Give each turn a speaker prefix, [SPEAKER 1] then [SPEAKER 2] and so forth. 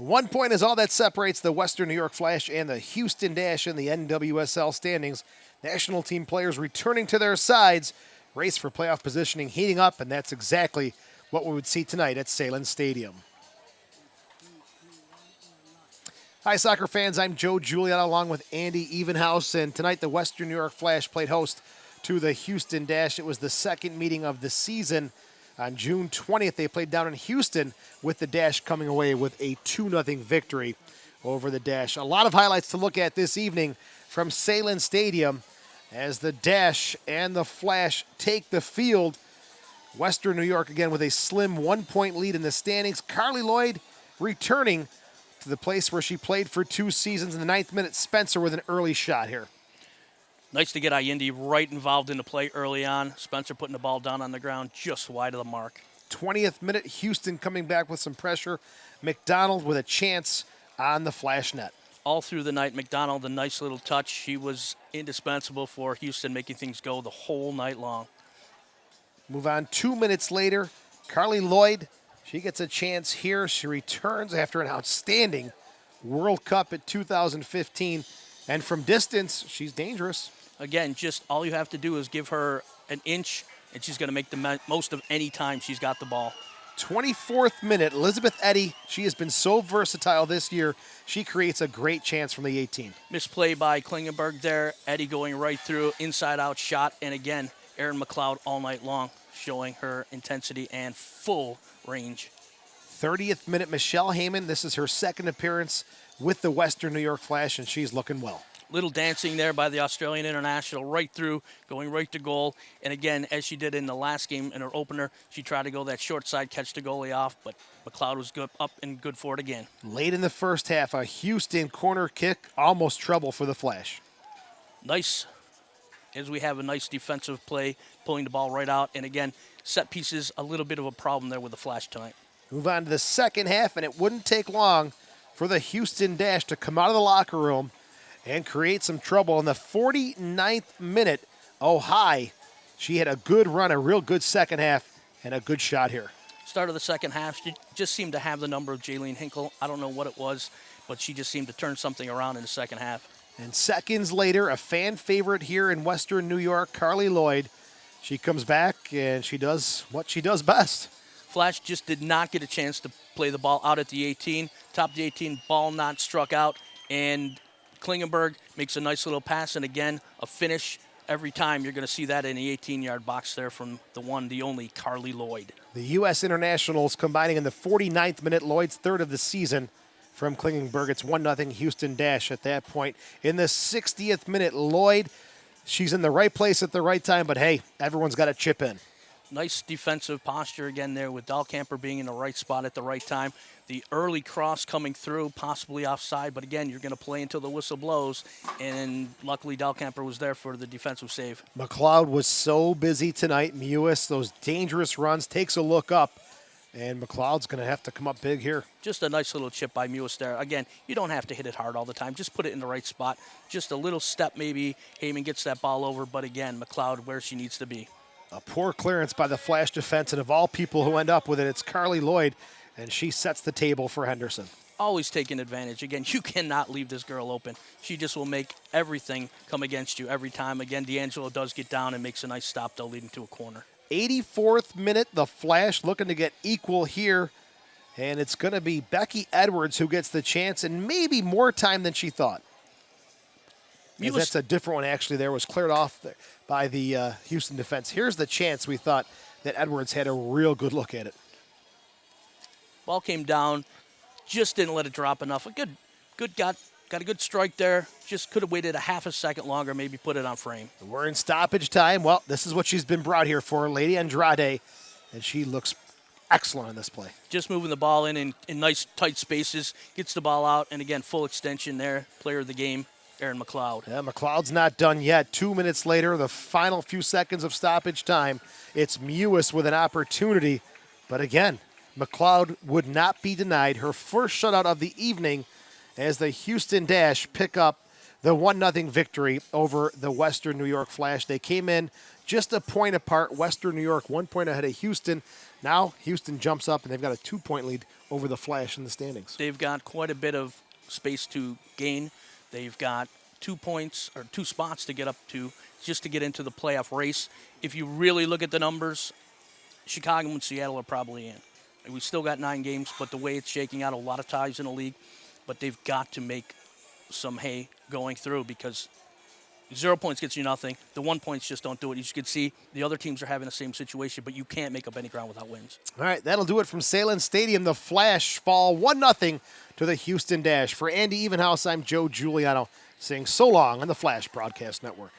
[SPEAKER 1] 1 point is all that separates the Western New York Flash and the Houston Dash in the NWSL standings. National team players returning to their sides. Race for playoff positioning heating up, and that's exactly what we would see tonight at Salem Stadium. Hi, soccer fans. I'm Joe Giuliano along with Andy Evenhouse, and tonight the Western New York Flash played host to the Houston Dash. It was the second meeting of the season. On June 20th, they played down in Houston with the Dash coming away with a 2-0 victory over the Dash. A lot of highlights to look at this evening from Salem Stadium as the Dash and the Flash take the field. Western New York again with a slim 1-point lead in the standings. Carly Lloyd returning to the place where she played for 2 seasons. In the 9th minute, Spencer with an early shot here.
[SPEAKER 2] Nice to get Allende right involved in the play early on. Spencer putting the ball down on the ground just wide of the mark.
[SPEAKER 1] 20th minute, Houston coming back with some pressure. McDonald with a chance on the Flash net.
[SPEAKER 2] All through the night, McDonald, a nice little touch. He was indispensable for Houston, making things go the whole night long.
[SPEAKER 1] Move on 2 minutes later, Carly Lloyd, she gets a chance here. She returns after an outstanding World Cup at 2015. And from distance, she's dangerous.
[SPEAKER 2] Again, just all you have to do is give her an inch, and she's going to make the most of any time she's got the ball.
[SPEAKER 1] 24th minute, Elizabeth Eddy. She has been so versatile this year. She creates a great chance from the 18.
[SPEAKER 2] Misplay by Klingenberg there. Eddy going right through, inside-out shot. And again, Erin McLeod all night long, showing her intensity and full range.
[SPEAKER 1] 30th minute, Michelle Heyman. This is her second appearance with the Western New York Flash, and she's looking well.
[SPEAKER 2] Little dancing there by the Australian international, right through, going right to goal. And again, as she did in the last game in her opener, she tried to go that short side, catch the goalie off, but McLeod was good, up and good for it again.
[SPEAKER 1] Late in the first half, a Houston corner kick, almost trouble for the Flash.
[SPEAKER 2] Nice, as we have a nice defensive play, pulling the ball right out. And again, set pieces, a little bit of a problem there with the Flash tonight.
[SPEAKER 1] Move on to the second half, and it wouldn't take long for the Houston Dash to come out of the locker room and create some trouble. In the 49th minute, Ohai, she had a good run, a real good second half, and a good shot here.
[SPEAKER 2] Start of the second half, she just seemed to have the number of Jaylene Hinkle. I don't know what it was, but she just seemed to turn something around in the second half.
[SPEAKER 1] And seconds later, a fan favorite here in Western New York, Carly Lloyd. She comes back, and she does what she does best.
[SPEAKER 2] Flash just did not get a chance to play the ball out at the 18. Top of the 18, ball not struck out, and Klingenberg makes a nice little pass, and again, a finish. Every time you're going to see that in the 18-yard box there from the one, the only Carly Lloyd.
[SPEAKER 1] The U.S. Internationals combining in the 49th minute, Lloyd's third of the season from Klingenberg. It's 1-0 Houston Dash at that point. In the 60th minute, Lloyd, she's in the right place at the right time, but hey, everyone's got to chip in.
[SPEAKER 2] Nice defensive posture again there with Dahlkamper being in the right spot at the right time. The early cross coming through, possibly offside, but again, you're going to play until the whistle blows, and luckily Dahlkamper was there for the defensive save.
[SPEAKER 1] McLeod was so busy tonight. Mewis, those dangerous runs, takes a look up, and McLeod's going to have to come up big here.
[SPEAKER 2] Just a nice little chip by Mewis there. Again, you don't have to hit it hard all the time. Just put it in the right spot. Just a little step maybe. Heyman gets that ball over, but again, McLeod where she needs to be.
[SPEAKER 1] A poor clearance by the Flash defense, and of all people who end up with it, it's Carly Lloyd, and she sets the table for Henderson.
[SPEAKER 2] Always taking advantage. Again, you cannot leave this girl open. She just will make everything come against you every time. Again, D'Angelo does get down and makes a nice stop, though, leading to a corner.
[SPEAKER 1] 84th minute, the Flash looking to get equal here, and it's going to be Becky Edwards who gets the chance, and maybe more time than she thought. That's a different one, actually. There was cleared off by the Houston defense. Here's the chance we thought that Edwards had a real good look at it.
[SPEAKER 2] Ball came down, just didn't let it drop enough. Got a good strike there. Just could have waited a half a second longer, maybe put it on frame.
[SPEAKER 1] We're in stoppage time. Well, this is what she's been brought here for, Lady Andrade, and she looks excellent on this play.
[SPEAKER 2] Just moving the ball in nice tight spaces, gets the ball out, and again, full extension there. Player of the game, Erin McLeod.
[SPEAKER 1] Yeah, McLeod's not done yet. 2 minutes later, the final few seconds of stoppage time, it's Mewis with an opportunity. But again, McLeod would not be denied her first shutout of the evening as the Houston Dash pick up the 1-0 victory over the Western New York Flash. They came in just a point apart. Western New York 1 point ahead of Houston. Now Houston jumps up, and they've got a 2-point lead over the Flash in the standings.
[SPEAKER 2] They've got quite a bit of space to gain. They've got 2 points or 2 spots to get up to just to get into the playoff race. If you really look at the numbers, Chicago and Seattle are probably in. And we still got 9 games, but the way it's shaking out, a lot of ties in the league. But they've got to make some hay going through because 0 points gets you nothing. The 1 points just don't do it. As you can see, the other teams are having the same situation, but you can't make up any ground without wins.
[SPEAKER 1] All right, that'll do it from Salem Stadium. The Flash fall 1-0 to the Houston Dash. For Andy Evenhouse, I'm Joe Giuliano saying so long on the Flash Broadcast Network.